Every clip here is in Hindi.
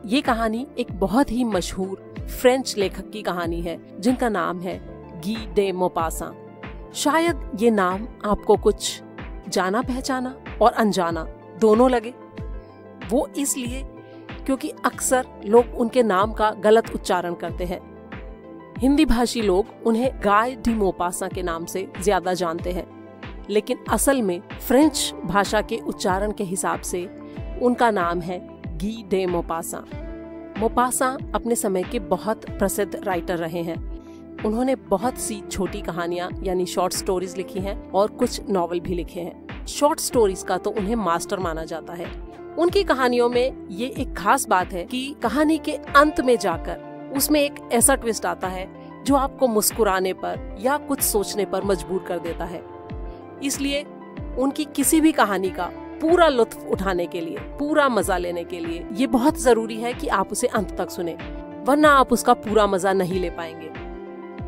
ये कहानी एक बहुत ही मशहूर फ्रेंच लेखक की कहानी है जिनका नाम है गी डे मोपासां। शायद ये नाम आपको कुछ जाना पहचाना और अनजाना दोनों लगे। वो इसलिए क्योंकि अक्सर लोग उनके नाम का गलत उच्चारण करते हैं। हिंदी भाषी लोग उन्हें गाय डी मोपासां के नाम से ज्यादा जानते हैं, लेकिन असल में फ्रेंच भाषा के उच्चारण के हिसाब से उनका नाम है गी डे मोपासां। मोपासां अपने समय के बहुत प्रसिद्ध राइटर रहे हैं। उन्होंने बहुत सी छोटी कहानियां यानी शॉर्ट स्टोरीज लिखी हैं और कुछ नॉवल भी लिखे हैं। शॉर्ट स्टोरीज का तो उन्हें मास्टर माना जाता है। उनकी कहानियों में ये एक खास बात है कि कहानी के अंत में जाकर उसमें एक ऐसा ट्विस्ट आता है जो आपको मुस्कुराने पर या कुछ सोचने पर मजबूर कर देता है। इसलिए उनकी किसी भी कहानी का पूरा लुत्फ उठाने के लिए, पूरा मजा लेने के लिए ये बहुत जरूरी है कि आप उसे अंत तक सुने, वरना आप उसका पूरा मजा नहीं ले पाएंगे।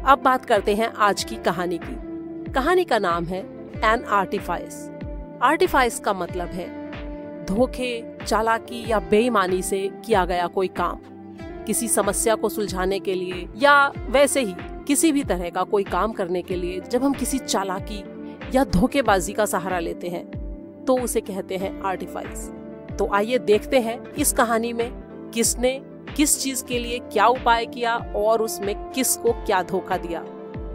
अब बात करते हैं आज की कहानी की। कहानी का नाम है एन आर्टिफाइस। आर्टिफाइस का मतलब है धोखे, चालाकी या बेईमानी से किया गया कोई काम। किसी समस्या को सुलझाने के लिए या वैसे ही किसी भी तरह का कोई काम करने के लिए जब हम किसी चालाकी या धोखेबाजी का सहारा लेते हैं तो उसे कहते हैं आर्टिफाइस। तो आइए देखते हैं इस कहानी में किसने किस चीज के लिए क्या उपाय किया और उसमें किसको क्या धोखा दिया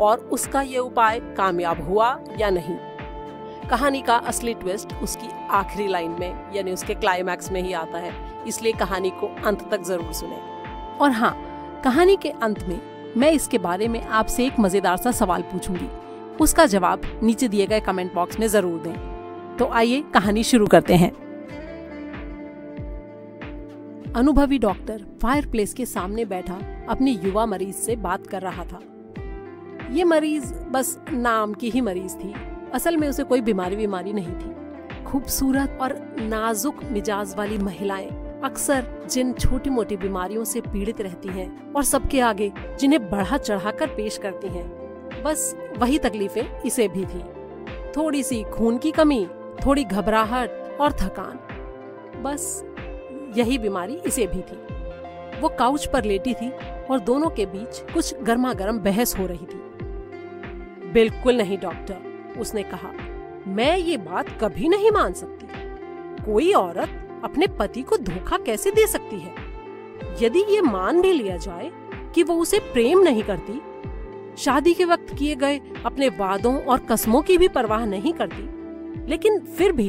और उसका ये उपाय कामयाब हुआ या नहीं। कहानी का असली ट्विस्ट उसकी आखिरी लाइन में यानी उसके क्लाइमैक्स में ही आता है, इसलिए कहानी को अंत तक जरूर सुने। और हाँ, कहानी के अंत में मैं इसके बारे में आपसे एक मजेदार सा सवाल पूछूंगी। उसका जवाब नीचे दिए गए कमेंट बॉक्स में जरूर दें। तो आइए कहानी शुरू करते हैं। अनुभवी डॉक्टर फायरप्लेस के सामने बैठा अपनी युवा मरीज से बात कर रहा था। ये मरीज बस नाम की ही मरीज थी, असल में उसे कोई बीमारी नहीं थी। खूबसूरत और नाजुक मिजाज वाली महिलाएं अक्सर जिन छोटी मोटी बीमारियों से पीड़ित रहती हैं और सबके आगे जिन्हें बढ़ा चढ़ाकर पेश करती हैं, बस वही तकलीफें इसे भी थी। थोड़ी सी खून की कमी, थोड़ी घबराहट और थकान, बस यही बीमारी इसे भी थी। वो काउच पर लेटी थी और दोनों के बीच कुछ गर्मा गर्म बहस हो रही थी। बिल्कुल नहीं डॉक्टर, उसने कहा, मैं ये बात कभी नहीं मान सकती। कोई औरत अपने पति को धोखा कैसे दे सकती है? यदि ये मान भी लिया जाए कि वो उसे प्रेम नहीं करती, शादी के वक्त किए गए अपने वादों और कसमों की भी परवाह नहीं करती, लेकिन फिर भी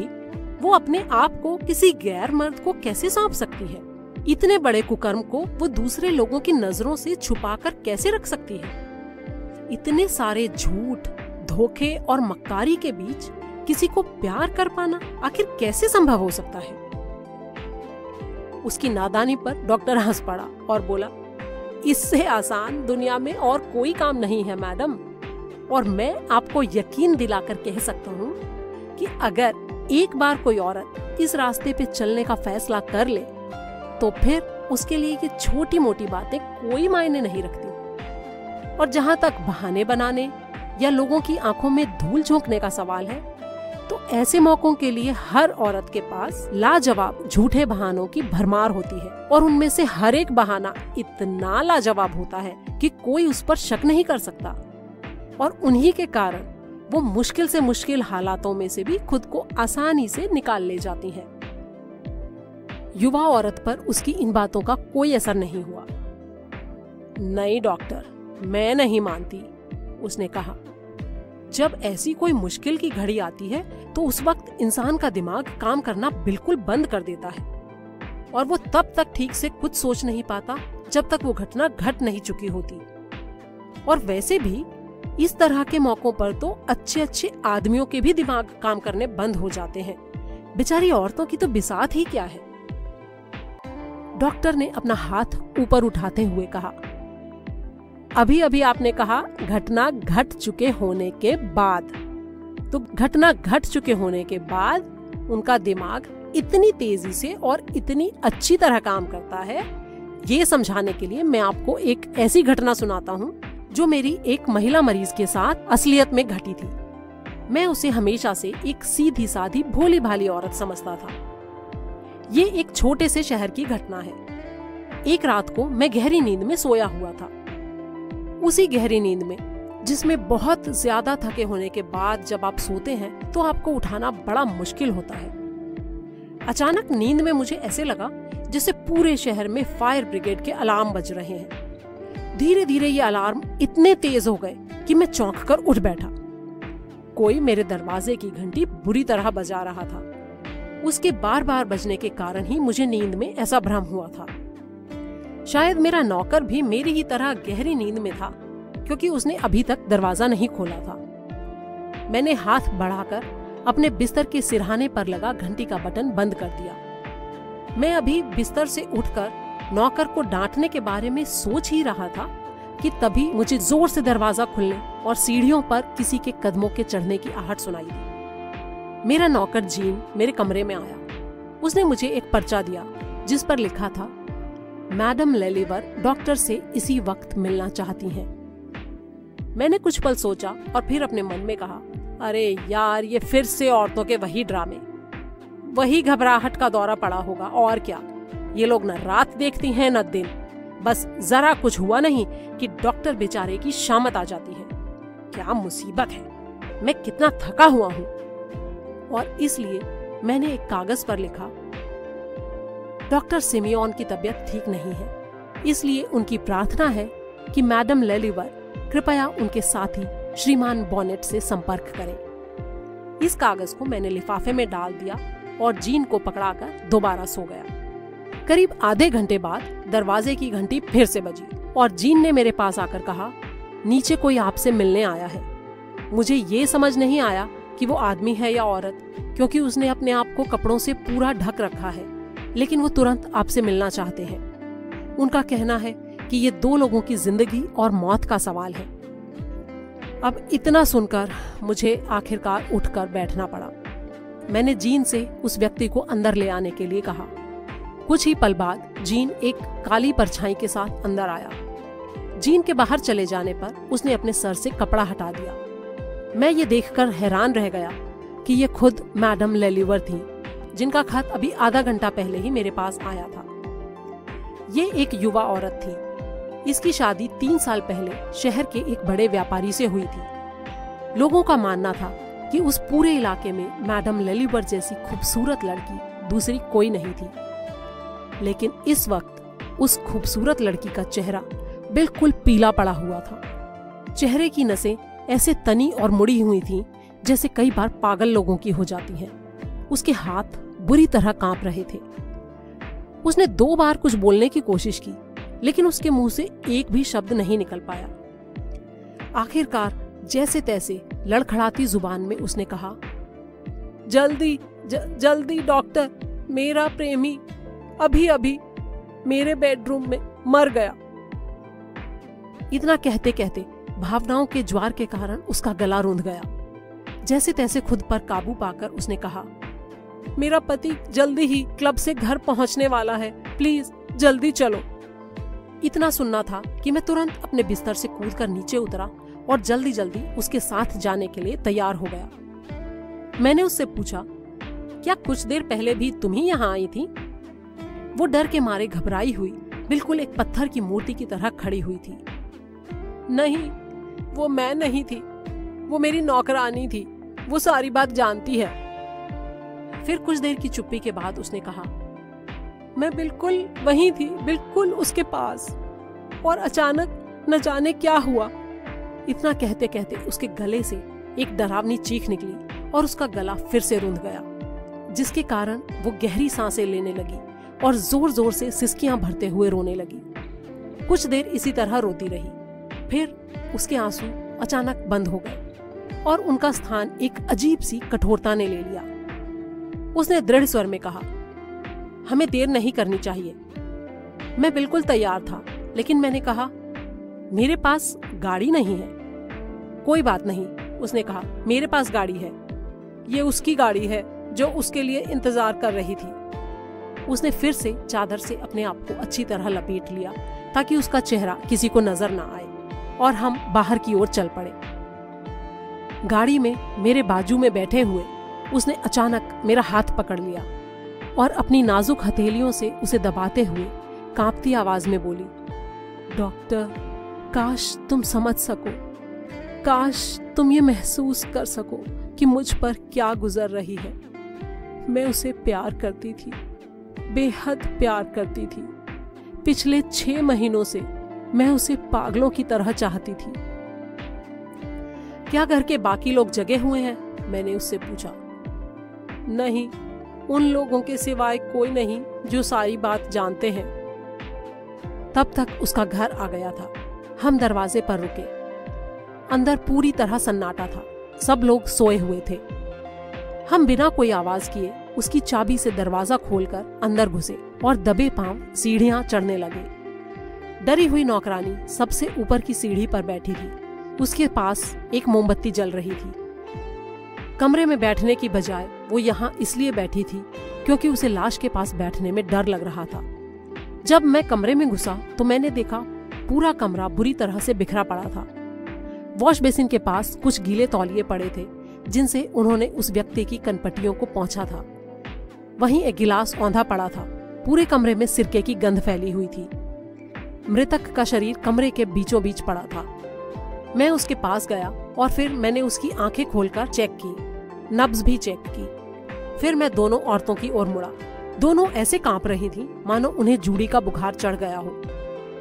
वो अपने आप को किसी गैर मर्द को कैसे सौंप सकती है? इतने बड़े कुकर्म को वो दूसरे लोगों की नजरों से छुपाकर कैसे रख सकती है? इतने सारे झूठ, धोखे और मक्कारी के बीच किसी को प्यार कर पाना आखिर कैसे संभव हो सकता है? उसकी नादानी पर डॉक्टर हंस पड़ा और बोला, इससे आसान दुनिया में और कोई काम नहीं है मैडम। और मैं आपको यकीन दिलाकर कह सकता हूँ कि अगर एक बार कोई औरत इस रास्ते पे चलने का फैसला कर ले तो फिर उसके लिए ये छोटी मोटी बातें कोई मायने नहीं रखती। और जहाँ तक बहाने बनाने या लोगों की आंखों में धूल झोंकने का सवाल है, तो ऐसे मौकों के लिए हर औरत के पास लाजवाब झूठे बहानों की भरमार होती है और उनमें से हर एक बहाना इतना लाजवाब होता है कि कोई उस पर शक नहीं कर सकता। और उन्हीं के कारण वो मुश्किल से मुश्किल हालातों में से भी खुद को आसानी से निकाल ले जाती हैं। युवा औरत पर उसकी इन बातों का कोई असर नहीं हुआ। नहीं डॉक्टर, मैं नहीं मानती, उसने कहा। जब ऐसी कोई मुश्किल की घड़ी आती है तो उस वक्त इंसान का दिमाग काम करना बिल्कुल बंद कर देता है और वो तब तक ठीक से कुछ सोच नहीं पाता जब तक वो घटना घट नहीं चुकी होती। और वैसे भी इस तरह के मौकों पर तो अच्छे अच्छे आदमियों के भी दिमाग काम करने बंद हो जाते हैं। बेचारी औरतों की तो बिसात ही क्या है। डॉक्टर ने अपना हाथ ऊपर उठाते हुए कहा, अभी अभी आपने कहा घटना घट चुके होने के बाद। तो घटना घट चुके होने के बाद उनका दिमाग इतनी तेजी से और इतनी अच्छी तरह काम करता है, ये समझाने के लिए मैं आपको एक ऐसी घटना सुनाता हूँ जो मेरी एक महिला मरीज के साथ असलियत में घटी थी। मैं उसे हमेशा से एक सीधी साधी भोली भाली औरत समझता था। ये एक छोटे से शहर की घटना है। एक रात को मैं गहरी नींद में सोया हुआ था। उसी गहरी नींद में, जिसमें बहुत ज्यादा थके होने के बाद जब आप सोते हैं तो आपको उठाना बड़ा मुश्किल होता है, अचानक नींद में मुझे ऐसे लगा जैसे पूरे शहर में फायर ब्रिगेड के अलार्म बज रहे हैं। धीरे धीरे ये अलार्म इतने तेज हो गए कि मैं चौंक कर उठ बैठा। कोई मेरे दरवाजे की घंटी बुरी तरह बजा रहा था। उसके बार बार बजने के कारण ही मुझे नींद में ऐसा भ्रम हुआ था। शायद मेरा नौकर भी मेरी ही तरह गहरी नींद में था, क्योंकि उसने अभी तक दरवाजा नहीं खोला था। मैंने हाथ बढ़ाकर अपने बिस्तर के सिरहाने पर लगा घंटी का बटन बंद कर दिया। मैं अभी बिस्तर से उठकर नौकर को डांटने के बारे में सोच ही रहा था कि तभी मुझे जोर से दरवाजा खुलने और सीढ़ियों पर किसी के कदमों के चढ़ने की आहट सुनाई दी। मेरा नौकर जीन मेरे कमरे में आया। उसने मुझे एक पर्चा दिया जिस पर लिखा था, मैडम लेलिवर डॉक्टर से इसी वक्त मिलना चाहती हैं। मैंने कुछ पल सोचा और फिर अपने मन में कहा, अरे यार, ये फिर से औरतों के वही ड्रामे, वही घबराहट का दौरा पड़ा होगा और क्या। ये लोग न रात देखती हैं न दिन। बस जरा कुछ हुआ नहीं कि डॉक्टर बेचारे की शामत आ जाती है। क्या मुसीबत है, मैं कितना थका हुआ हूँ। और इसलिए मैंने एक कागज पर लिखा, डॉक्टर सिमियोन की तबीयत ठीक नहीं है, इसलिए उनकी प्रार्थना है कि मैडम लेलिवर कृपया उनके साथी श्रीमान बॉनेट से संपर्क करें। इस कागज को मैंने लिफाफे में डाल दिया और जीन को पकड़ाकर दोबारा सो गया। करीब आधे घंटे बाद दरवाजे की घंटी फिर से बजी और जीन ने मेरे पास आकर कहा, नीचे कोई आपसे मिलने आया है। मुझे ये समझ नहीं आया कि वो आदमी है या औरत, क्योंकि उसने अपने आप को कपड़ों से पूरा ढक रखा है, लेकिन वो तुरंत आपसे मिलना चाहते हैं। उनका कहना है कि ये दो लोगों की जिंदगी और मौत का सवाल है। अब इतना सुनकर मुझे आखिरकार उठकर बैठना पड़ा। मैंने जीन से उस व्यक्ति को अंदर ले आने के लिए कहा। कुछ ही पल बाद जीन एक काली परछाई के साथ अंदर आया। जीन के बाहर चले जाने पर उसने अपने सर से कपड़ा हटा दिया। मैं ये देखकर हैरान रह गया कि ये खुद मैडम लेलिवर थी, जिनका खत अभी आधा घंटा पहले ही मेरे पास आया था। ये एक युवा औरत थी। इसकी शादी 3 साल पहले शहर के एक बड़े व्यापारी से हुई थी। लोगों का मानना था कि उस पूरे इलाके में मैडम लेलिवर जैसी खूबसूरत लड़की दूसरी कोई नहीं थी। लेकिन इस वक्त उस खूबसूरत लड़की का चेहरा बिल्कुल पीला पड़ा हुआ था। चेहरे की नसें ऐसे तनी और मुड़ी हुई थीं जैसे कई बार पागल लोगों की हो जाती हैं। उसके हाथ बुरी तरह कांप रहे थे। उसने 2 बार कुछ बोलने की कोशिश की, लेकिन उसके मुंह से एक भी शब्द नहीं निकल पाया। आखिरकार जैसे तैसे लड़खड़ाती जुबान में उसने कहा, जल्दी डॉक्टर, मेरा प्रेमी अभी अभी मेरे बेडरूम में मर गया। इतना कहते कहते भावनाओं के ज्वार के कारण उसका गला रूंध गया। जैसे तैसे खुद पर काबू पाकर उसने कहा, मेरा पति जल्दी ही क्लब से घर पहुंचने वाला है, प्लीज जल्दी चलो। इतना सुनना था कि मैं तुरंत अपने बिस्तर से कूदकर नीचे उतरा और जल्दी जल्दी उसके साथ जाने के लिए तैयार हो गया। मैंने उससे पूछा, क्या कुछ देर पहले भी तुम ही यहाँ आई थी? वो डर के मारे घबराई हुई बिल्कुल एक पत्थर की मूर्ति की तरह खड़ी हुई थी। नहीं, वो मैं नहीं थी, वो मेरी नौकरानी थी, वो सारी बात जानती है। फिर कुछ देर की चुप्पी के बाद उसने कहा, मैं बिल्कुल वहीं थी, बिल्कुल उसके पास, और अचानक न जाने क्या हुआ। इतना कहते कहते उसके गले से एक डरावनी चीख निकली और उसका गला फिर से रुंध गया, जिसके कारण वो गहरी सांसें लेने लगी और जोर जोर से सिसकियां भरते हुए रोने लगी। कुछ देर इसी तरह रोती रही। फिर उसके आंसू अचानक बंद हो गए और उनका स्थान एक अजीब सी कठोरता ने ले लिया। उसने दृढ़ स्वर में कहा, हमें देर नहीं करनी चाहिए। मैं बिल्कुल तैयार था, लेकिन मैंने कहा, मेरे पास गाड़ी नहीं है। कोई बात नहीं, उसने कहा, मेरे पास गाड़ी है। ये उसकी गाड़ी है जो उसके लिए इंतजार कर रही थी। उसने फिर से चादर से अपने आप को अच्छी तरह लपेट लिया ताकि उसका चेहरा किसी को नजर ना आए, और हम बाहर की ओर चल पड़े। गाड़ी में मेरे बाजू में बैठे हुए उसने अचानक मेरा हाथ पकड़ लिया और अपनी नाजुक हथेलियों से उसे दबाते हुए कांपती आवाज में बोली, डॉक्टर, काश तुम समझ सको, काश तुम ये महसूस कर सको कि मुझ पर क्या गुजर रही है। मैं उसे प्यार करती थी, बेहद प्यार करती थी। पिछले 6 महीनों से मैं उसे पागलों की तरह चाहती थी। क्या घर के बाकी लोग जगे हुए हैं? मैंने उससे पूछा। नहीं, उन लोगों के सिवाय कोई नहीं जो सारी बात जानते हैं। तब तक उसका घर आ गया था। हम दरवाजे पर रुके। अंदर पूरी तरह सन्नाटा था, सब लोग सोए हुए थे। हम बिना कोई आवाज किए उसकी चाबी से दरवाजा खोलकर अंदर घुसे और दबे पांव सीढ़ियां चढ़ने लगे। डरी हुई नौकरानी सबसे ऊपर की सीढ़ी पर बैठी थी। उसके पास एक मोमबत्ती जल रही थी। कमरे में बैठने की बजाय वो यहाँ इसलिए बैठी थी क्योंकि उसे लाश के पास बैठने में डर लग रहा था। जब मैं कमरे में घुसा तो मैंने देखा पूरा कमरा बुरी तरह से बिखरा पड़ा था। वॉश बेसिन के पास कुछ गीले तौलिए पड़े थे जिनसे उन्होंने उस व्यक्ति की कनपट्टियों को पोंछा था। वहीं एक गिलास औंधा पड़ा था। पूरे कमरे में सिरके की गंध फैली हुई थी। मृतक का शरीर कमरे के बीचों बीच पड़ा था। मैं उसके पास गया और फिर मैंने उसकी आंखें खोलकर चेक की, नब्ज भी चेक की। फिर मैं दोनों औरतों की ओर मुड़ा। दोनों ऐसे कांप रही थीं मानो उन्हें जूड़ी का बुखार चढ़ गया हो।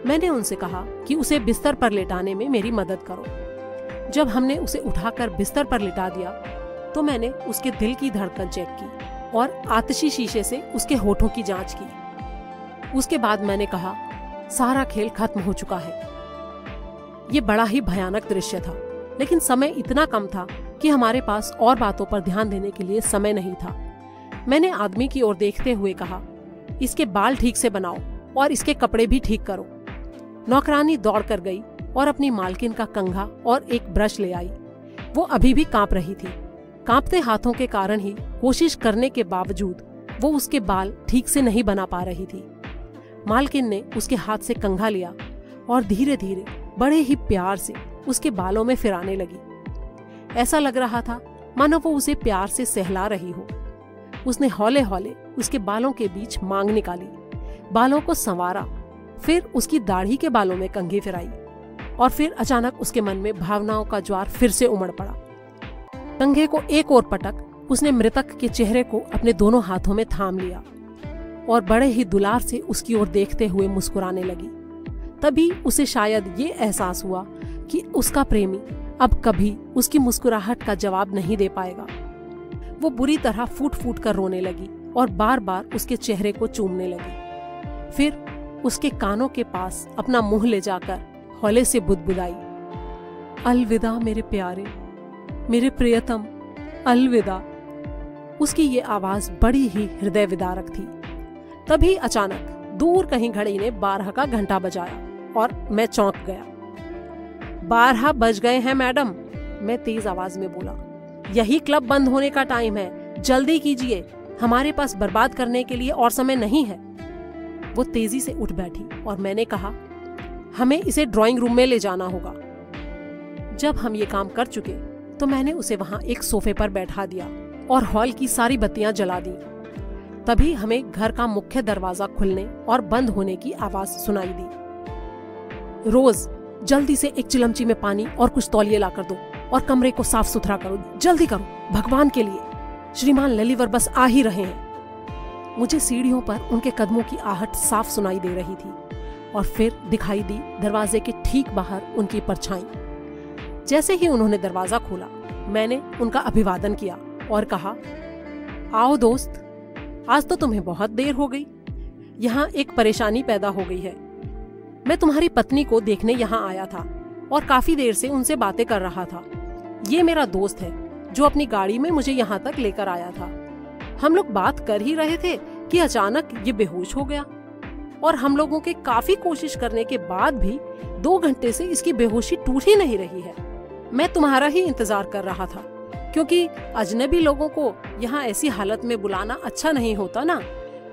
मैंने उनसे कहा कि उसे बिस्तर पर लेटाने में मेरी मदद करो। जब हमने उसे उठाकर बिस्तर पर लिटा दिया तो मैंने उसके दिल की धड़कन चेक की और आतिशी शीशे से उसके होठों की जांच की। उसके बाद मैंने कहा, सारा खेल खत्म हो चुका है। ये बड़ा ही भयानक दृश्य था, लेकिन समय इतना कम था कि हमारे पास और बातों पर ध्यान देने के लिए समय नहीं था। मैंने आदमी की ओर देखते हुए कहा, इसके बाल ठीक से बनाओ और इसके कपड़े भी ठीक करो। नौकरानी दौड़ कर गई और अपनी मालकिन का कंघा और एक ब्रश ले आई। वो अभी भी कांप रही थी। कांपते हाथों के कारण ही कोशिश करने के बावजूद वो उसके बाल ठीक से नहीं बना पा रही थी। मालकिन ने उसके हाथ से कंघा लिया और धीरे धीरे बड़े ही प्यार से उसके बालों में फिराने लगी। ऐसा लग रहा था मानो वो उसे प्यार से सहला रही हो। उसने हौले हौले उसके बालों के बीच मांग निकाली, बालों को संवारा, फिर उसकी दाढ़ी के बालों में कंघी फिराई और फिर अचानक उसके मन में भावनाओं का ज्वार फिर से उमड़ पड़ा। कंघे को एक और पटक उसने मृतक के चेहरे को अपने दोनों हाथों में थाम लिया और बड़े ही दुलार से उसकी ओर देखते हुए मुस्कुराने लगी। तभी उसे शायद ये एहसास हुआ कि उसका प्रेमी अब कभी उसकी मुस्कुराहट का जवाब नहीं दे पाएगा। वो बुरी तरह फूट फूट कर रोने लगी और बार बार उसके चेहरे को चूमने लगी। फिर उसके कानों के पास अपना मुंह ले जाकर हौले से बुदबुदाई, अलविदा मेरे प्यारे, मेरे प्रियतम, अलविदा। उसकी ये आवाज बड़ी ही हृदय विदारक थी। तभी अचानक दूर कहीं घड़ी ने 12 का घंटा बजाया और मैं चौंक गया। 12 बज गए हैं मैडम, मैं तेज आवाज में बोला। यही क्लब बंद होने का टाइम है, जल्दी कीजिए, हमारे पास बर्बाद करने के लिए और समय नहीं है। वो तेजी से उठ बैठी और मैंने कहा, हमें इसे ड्राइंग रूम में ले जाना होगा। जब हम ये काम कर चुके तो मैंने उसे वहां एक सोफे पर बैठा दिया और हॉल की सारी बत्तियां जला दी। तभी हमें घर का मुख्य दरवाजा खुलने और बंद होने की आवाज सुनाई दी। रोज, जल्दी से एक चिलमची में पानी और कुछ तौलिए लाकर दो और कमरे को साफ सुथरा करो, जल्दी करो, भगवान के लिए। श्रीमान ललीवर बस आ ही रहे हैं। मुझे सीढ़ियों पर उनके कदमों की आहट साफ सुनाई दे रही थी और फिर दिखाई दी दरवाजे के ठीक बाहर उनकी परछाई। जैसे ही उन्होंने दरवाजा खोला, मैंने उनका अभिवादन किया और कहा, आओ दोस्त, आज तो तुम्हें बहुत देर हो गई। यहाँ एक परेशानी पैदा हो गई है। मैं तुम्हारी पत्नी को देखने यहाँ आया था और काफी देर से उनसे बातें कर रहा था। ये मेरा दोस्त है जो अपनी गाड़ी में मुझे यहाँ तक लेकर आया था। हम लोग बात कर ही रहे थे कि अचानक ये बेहोश हो गया और हम लोगों के काफी कोशिश करने के बाद भी 2 घंटे से इसकी बेहोशी टूट ही नहीं रही है। मैं तुम्हारा ही इंतजार कर रहा था क्योंकि अजनबी लोगों को यहाँ ऐसी हालत में बुलाना अच्छा नहीं होता ना।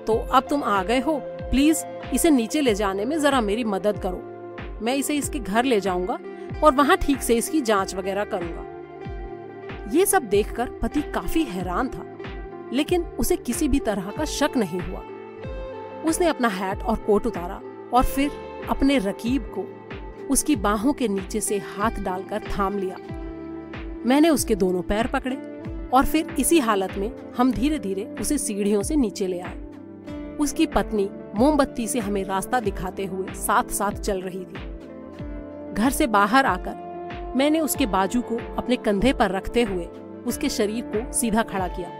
तो अब तुम आ गए हो, प्लीज इसे नीचे ले जाने में जरा मेरी मदद करो। मैं इसे इसके घर ले जाऊंगा और वहाँ ठीक से इसकी जांच वगैरह करूंगा। ये सब देखकर पति काफी हैरान था, लेकिन उसे किसी भी तरह का शक नहीं हुआ। उसने अपना हैट और कोट उतारा और फिर अपने रकीब को उसकी बाहों के नीचे से हाथ डालकर थाम लिया। मैंने उसके दोनों पैर पकड़े और फिर इसी हालत में हम धीरे धीरे उसे सीढ़ियों से नीचे ले आए। उसकी पत्नी मोमबत्ती से हमें रास्ता दिखाते हुए साथ साथ चल रही थी। घर से बाहर आकर मैंने उसके बाजू को अपने कंधे पर रखते हुए उसके शरीर को सीधा खड़ा किया।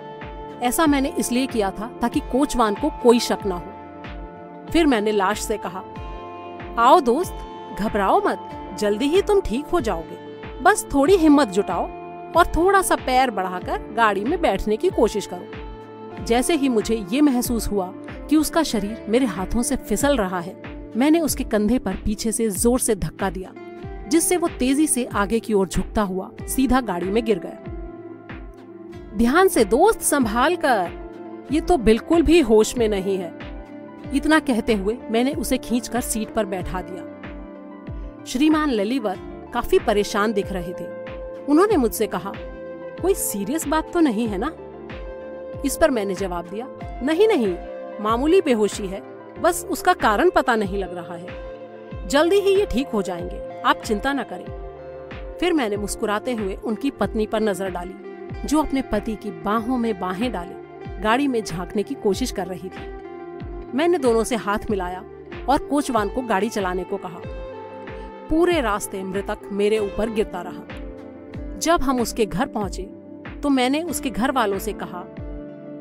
ऐसा मैंने इसलिए किया था ताकि कोचवान को कोई शक ना हो। फिर मैंने लाश से कहा, आओ दोस्त, घबराओ मत, जल्दी ही तुम ठीक हो जाओगे। बस थोड़ी हिम्मत जुटाओ और थोड़ा सा पैर बढ़ाकर गाड़ी में बैठने की कोशिश करो। जैसे ही मुझे ये महसूस हुआ कि उसका शरीर मेरे हाथों से फिसल रहा है, मैंने उसके कंधे पर पीछे से जोर से धक्का दिया, जिससे वो तेजी से आगे की ओर झुकता हुआ सीधा गाड़ी में गिर गया। ध्यान से दोस्त, संभाल कर, ये तो बिल्कुल भी होश में नहीं है। इतना कहते हुए मैंने उसे खींचकर सीट पर बैठा दिया। श्रीमान ललीवर काफी परेशान दिख रहे थे। उन्होंने मुझसे कहा, कोई सीरियस बात तो नहीं है ना? इस पर मैंने जवाब दिया, नहीं नहीं, मामूली बेहोशी है, बस उसका कारण पता नहीं लग रहा है। जल्दी ही ये ठीक हो जाएंगे, आप चिंता न करें। फिर मैंने मुस्कुराते हुए उनकी पत्नी पर नजर डाली, जो अपने पति की बाहों में बाहें डाले गाड़ी में झांकने की कोशिश कर रही थी। मैंने दोनों से हाथ मिलाया और कोचवान को गाड़ी चलाने को कहा। पूरे रास्ते मृतक मेरे ऊपर गिरता रहा। जब हम उसके घर पहुंचे तो मैंने उसके घर वालों से कहा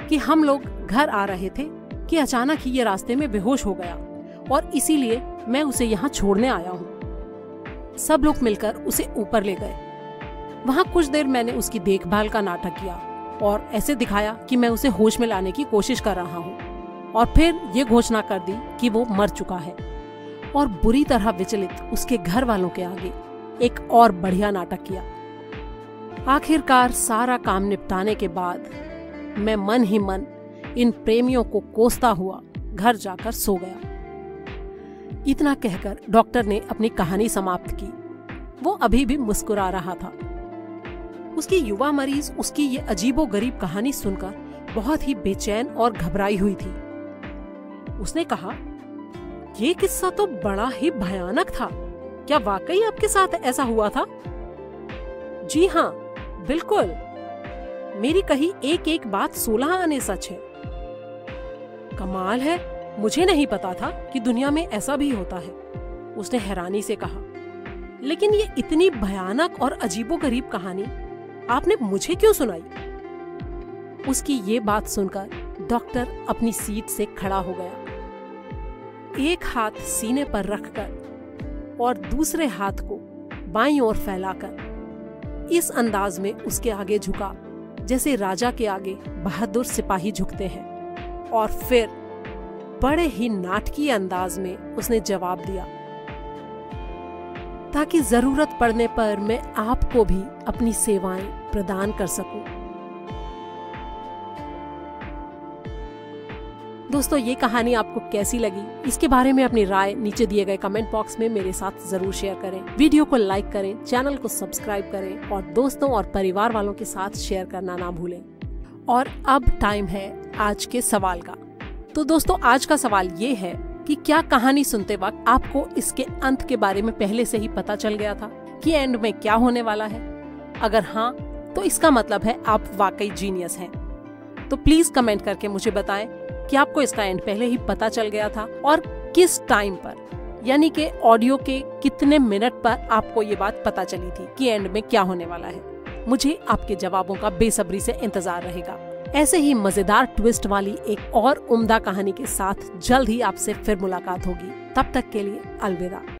कि हम लोग घर आ रहे थे कि अचानक ही ये रास्ते में बेहोश हो गया और इसीलिए मैं उसे यहाँ छोड़ने आया हूँ। सब लोग मिलकर उसे ऊपर ले गए। वहाँ कुछ देर मैंने उसकी देखभाल का नाटक किया और ऐसे दिखाया कि मैं उसे होश में लाने की कोशिश कर रहा हूँ, और फिर ये घोषणा कर दी कि वो मर चुका है। और बुरी तरह विचलित उसके घर वालों के आगे एक और बढ़िया नाटक किया। आखिरकार सारा काम निपटाने के बाद मैं मन ही मन इन प्रेमियों को कोसता हुआ घर जाकर सो गया। इतना कहकर डॉक्टर ने अपनी कहानी समाप्त की। वो अभी भी मुस्कुरा रहा था। उसकी युवा मरीज उसकी ये अजीबोगरीब कहानी सुनकर बहुत ही बेचैन और घबराई हुई थी। उसने कहा, ये किस्सा तो बड़ा ही भयानक था। क्या वाकई आपके साथ ऐसा हुआ था? जी हाँ, बिल्कुल। मेरी कही एक एक बात 16 आने सच है। कमाल है, मुझे नहीं पता था कि दुनिया में ऐसा भी होता है, उसने हैरानी से कहा। लेकिन ये इतनी भयानक और अजीबोगरीब कहानी आपने मुझे क्यों सुनाई? उसकी ये बात सुनकर डॉक्टर अपनी सीट से खड़ा हो गया। एक हाथ सीने पर रखकर और दूसरे हाथ को बाईं ओर फैलाकर इस अंदाज में उसके आगे झुका जैसे राजा के आगे बहादुर सिपाही झुकते हैं। और फिर बड़े ही नाटकीय अंदाज में उसने जवाब दिया, ताकि जरूरत पड़ने पर मैं आपको भी अपनी सेवाएं प्रदान कर सकूं। दोस्तों, ये कहानी आपको कैसी लगी, इसके बारे में अपनी राय नीचे दिए गए कमेंट बॉक्स में मेरे साथ जरूर शेयर करें। वीडियो को लाइक करें, चैनल को सब्सक्राइब करें और दोस्तों और परिवार वालों के साथ शेयर करना ना भूलें। और अब टाइम है आज के सवाल का। तो दोस्तों, आज का सवाल ये है कि क्या कहानी सुनते वक्त आपको इसके अंत के बारे में पहले से ही पता चल गया था कि एंड में क्या होने वाला है? अगर हाँ, तो इसका मतलब है आप वाकई जीनियस हैं। तो प्लीज कमेंट करके मुझे बताएं कि आपको इसका एंड पहले ही पता चल गया था और किस टाइम पर, यानी कि ऑडियो के कितने मिनट पर आपको ये बात पता चली थी कि एंड में क्या होने वाला है। मुझे आपके जवाबों का बेसब्री से इंतजार रहेगा। ऐसे ही मजेदार ट्विस्ट वाली एक और उम्दा कहानी के साथ जल्द ही आपसे फिर मुलाकात होगी। तब तक के लिए अलविदा।